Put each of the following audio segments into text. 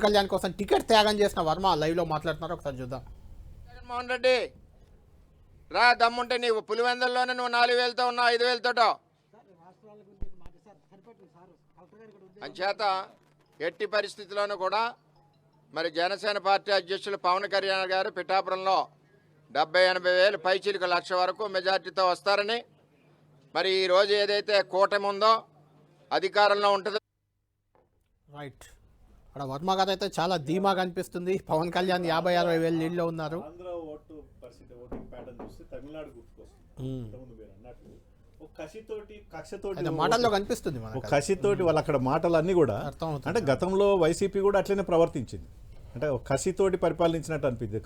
కళ్యాణ్ కోసం టికెట్ త్యాగం చేసిన వర్మ లైవ్ లో మాట్లాడుతున్నారు, ఒకసారి చూద్దాం. జగన్మోహన్ రెడ్డి రా, దమ్ముంటే నీవు పులివెందుల్లోనే నువ్వు 4,000తో ఉన్నావు, 5,000తోటో అంచేత ఎట్టి పరిస్థితుల్లోనూ కూడా మరి జనసేన పార్టీ అధ్యక్షులు పవన్ కళ్యాణ్ గారు పిఠాపురంలో 70-80 వేలు పైచీలకు 1,00,000 వరకు మెజార్టీతో వస్తారని, మరి ఈరోజు ఏదైతే కూటమి ఉందో అధికారంలో ఉంటుంది. రైట్, అక్కడ వర్మ గారు అయితే చాలా ధీమాగా అనిపిస్తుంది. పవన్ కళ్యాణ్ 50-60 వేలు లీడ్లో ఉన్నారు. మాటల్లో కనిపిస్తుంది, కసితోటి వాళ్ళు అక్కడ మాటలన్నీ కూడా అంటే గతంలో వైసీపీ కూడా అట్లనే ప్రవర్తించింది. అంటే కసితోటి పరిపాలించినట్టు అనిపించింది.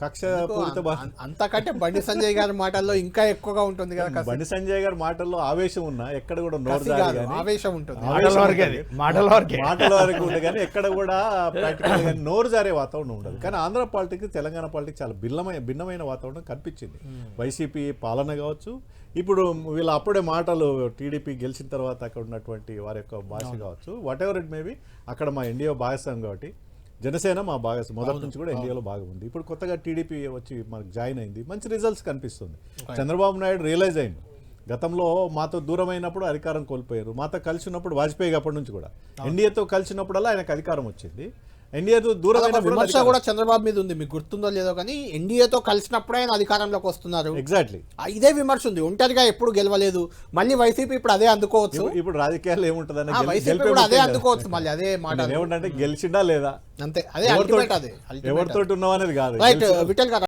అంతకంటే బండి సంజయ్ గారి మాటల్లో ఇంకా ఎక్కువగా ఉంటుంది కదా. బండి సంజయ్ గారి మాటల్లో ఆవేశం ఉన్నా ఎక్కడ కూడా ఆవేశం ఉంటుంది, మాటల వరకు ఉంటుంది కానీ ఎక్కడ కూడా ప్రాక్టికల్ గా నోరు జారే వాతావరణం ఉండదు. కానీ ఆంధ్ర పాలిటిక్స్ తెలంగాణ పాలిటిక్స్ చాలా భిన్నమైన వాతావరణం కనిపించింది. వైసీపీ పాలన కావచ్చు, ఇప్పుడు వీళ్ళ అప్పుడే మాటలు టీడీపీ గెలిచిన తర్వాత అక్కడ ఉన్నటువంటి వారి యొక్క భాష కావచ్చు, వాట్ ఎవర్ ఇట్ మేబీ, అక్కడ మా ఎన్డీఏ భాగస్వామి కాబట్టి జనసేన మా భాగస్వామి మొదటి నుంచి కూడా ఎన్డీఏలో బాగా ఉంది. ఇప్పుడు కొత్తగా టీడీపీ వచ్చి మనకు జాయిన్ అయింది, మంచి రిజల్ట్స్ కనిపిస్తుంది. చంద్రబాబు నాయుడు రియలైజ్ అయింది, గతంలో మాతో దూరమైనప్పుడు అధికారం కోల్పోయారు, మాతో కలిసి ఉన్నప్పుడు వాజ్పేయి అప్పటి నుంచి కూడా ఎన్డీఏతో కలిసినప్పుడల్లా ఆయనకు అధికారం వచ్చింది. ఎన్డీఏతో దూరమైన విమర్శ కూడా చంద్రబాబు మీద ఉంది, మీకు గుర్తుందో లేదో కానీ ఎన్డీఏతో కలిసినప్పుడే ఆయన అధికారంలోకి వస్తున్నారు. ఎగ్జాక్ట్లీ ఇదే విమర్శ ఉంది. ఒంటరిగా ఎప్పుడు గెలవలేదు, మళ్ళీ వైసీపీ ఇప్పుడు అదే అందుకోవచ్చు. ఇప్పుడు రాజకీయాలు ఏముంటుందని అదే అందుకోవచ్చు, మళ్ళీ అదే మాట ఏముంటే గెలిచిండా లేదా అంతే, అదే అల్టిమేట్, అదే ఎవరితోటి ఉన్నావు అనేది కాదు. రైట్, విఠల్ గారు.